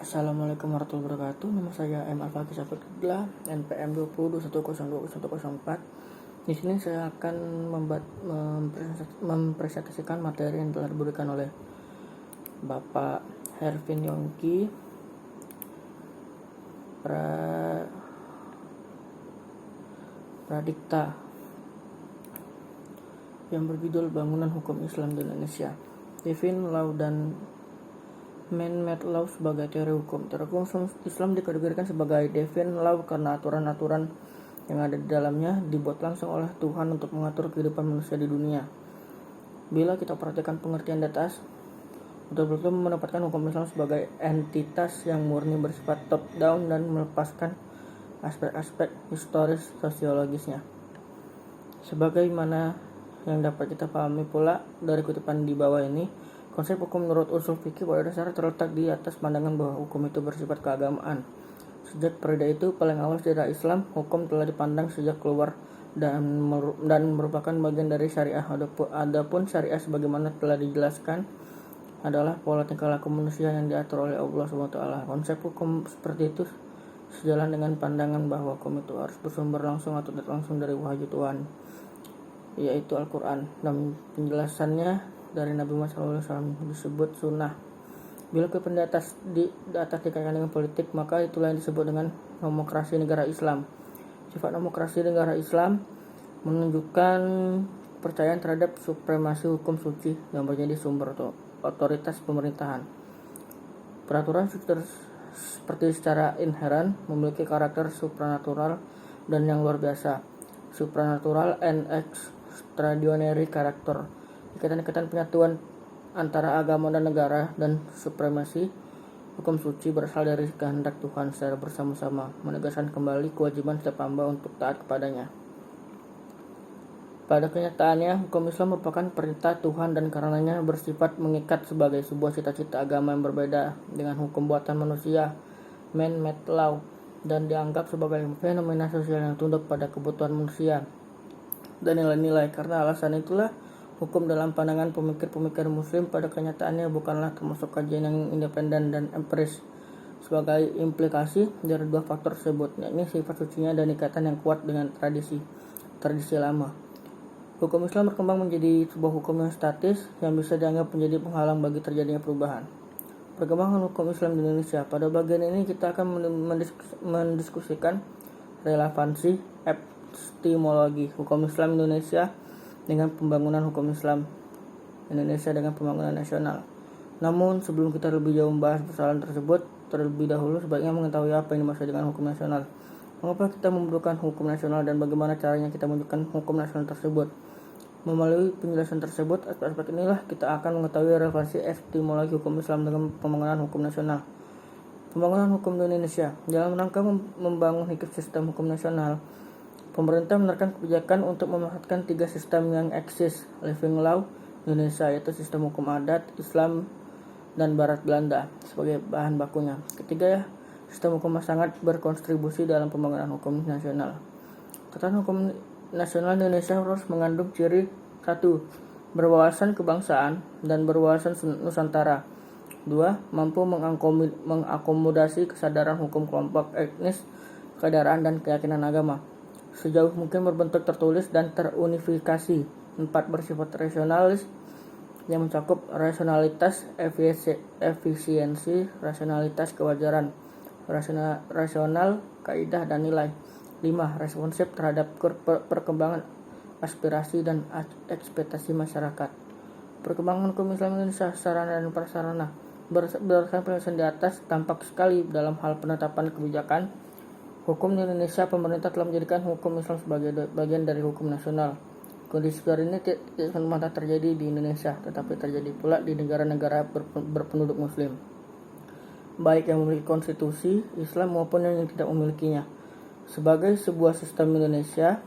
Assalamualaikum warahmatullahi wabarakatuh. Nama saya M. Alfaqi Syafruddin, NPM 202104. Di sini saya akan mempresentasikan materi yang telah diberikan oleh Bapak Hervin Yongki, Pradikta, yang berjudul Bangunan Hukum Islam di Indonesia, Divine Law dan Man-made law sebagai teori hukum. Teori hukum Islam dikategorikan sebagai divine law karena aturan-aturan yang ada di dalamnya dibuat langsung oleh Tuhan untuk mengatur kehidupan manusia di dunia. Bila kita perhatikan pengertian di atas, betul-betul menempatkan hukum Islam sebagai entitas yang murni bersifat top down dan melepaskan aspek-aspek historis sosiologisnya. Sebagaimana yang dapat kita pahami pula dari kutipan di bawah ini, konsep hukum menurut usul fikih pada dasarnya terletak di atas pandangan bahwa hukum itu bersifat keagamaan. Sejak periode itu, paling awal sejarah Islam, hukum telah dipandang sejak keluar dan merupakan bagian dari syariah. Adapun syariah sebagaimana telah dijelaskan adalah pola tingkah laku manusia yang diatur oleh Allah SWT. Konsep hukum seperti itu sejalan dengan pandangan bahwa hukum itu harus bersumber langsung atau tidak langsung dari wahyu Tuhan, yaitu Al-Quran, dan penjelasannya dari Nabi Muhammad SAW disebut sunnah. Bila di atas dikaitkan dengan politik, maka itulah yang disebut dengan demokrasi negara Islam. Sifat demokrasi negara Islam menunjukkan kepercayaan terhadap supremasi hukum suci yang menjadi sumber otoritas pemerintahan. Peraturan seperti secara inheren memiliki karakter supranatural dan yang luar biasa. Supranatural and extraordinary karakter. Ikatan-ikatan penyatuan antara agama dan negara dan supremasi hukum suci berasal dari kehendak Tuhan secara bersama-sama, menegaskan kembali kewajiban setiap hamba untuk taat kepadanya. Pada kenyataannya, hukum Islam merupakan perintah Tuhan dan karenanya bersifat mengikat sebagai sebuah cita-cita agama yang berbeda dengan hukum buatan manusia, man-made law, dan dianggap sebagai fenomena sosial yang tunduk pada kebutuhan manusia dan nilai-nilai. Karena alasan itulah, hukum dalam pandangan pemikir-pemikir muslim pada kenyataannya bukanlah termasuk kajian yang independen dan empiris. Sebagai implikasi dari dua faktor tersebut, yakni sifat sucinya dan ikatan yang kuat dengan tradisi lama. Hukum Islam berkembang menjadi sebuah hukum yang statis yang bisa dianggap menjadi penghalang bagi terjadinya perubahan. Perkembangan hukum Islam di Indonesia. Pada bagian ini kita akan mendiskusikan relevansi epistemologi hukum Islam Indonesia dengan pembangunan hukum Islam Indonesia dengan pembangunan nasional. Namun sebelum kita lebih jauh membahas persoalan tersebut, terlebih dahulu sebaiknya mengetahui apa yang dimaksud dengan hukum nasional. Mengapa kita memerlukan hukum nasional dan bagaimana caranya kita menunjukkan hukum nasional tersebut? Melalui penjelasan tersebut, aspek-aspek inilah kita akan mengetahui relevansi epistemologi hukum Islam dengan pembangunan hukum nasional. Pembangunan hukum di Indonesia. Dalam rangka membangun sistem hukum nasional, pemerintah menerapkan kebijakan untuk memanfaatkan tiga sistem yang eksis living law Indonesia, yaitu sistem hukum adat, Islam, dan Barat Belanda sebagai bahan bakunya. Ketiga, sistem hukum sangat berkontribusi dalam pembangunan hukum nasional. Tatanan hukum nasional Indonesia harus mengandung ciri 1. Berwawasan kebangsaan dan berwawasan Nusantara. 2. Mampu mengakomodasi kesadaran hukum kelompok etnis, keadaan, dan keyakinan agama sejauh mungkin berbentuk tertulis dan terunifikasi. 4. Bersifat rasionalis yang mencakup rasionalitas efisiensi, rasionalitas kewajaran, rasional kaidah dan nilai. 5. Responsif terhadap perkembangan aspirasi dan ekspektasi masyarakat. Perkembangan hukum Islam Indonesia, sarana dan prasarana. Berdasarkan penjelasan di atas, tampak sekali dalam hal penetapan kebijakan hukum di Indonesia, pemerintah telah menjadikan hukum Islam sebagai bagian dari hukum nasional. Kondisi seperti ini tidak semata terjadi di Indonesia, tetapi terjadi pula di negara-negara berpenduduk muslim, baik yang memiliki konstitusi Islam maupun yang tidak memilikinya. Sebagai sebuah sistem Indonesia,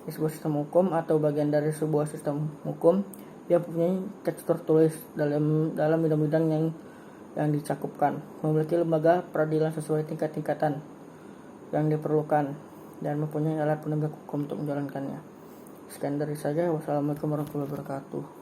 sebuah sistem hukum atau bagian dari sebuah sistem hukum, dia mempunyai tekstur tulis dalam bidang-bidang yang dicakupkan, memiliki lembaga peradilan sesuai tingkatan yang diperlukan, dan mempunyai alat penegak hukum untuk menjalankannya. Sekian dari saya. Wassalamualaikum warahmatullahi wabarakatuh.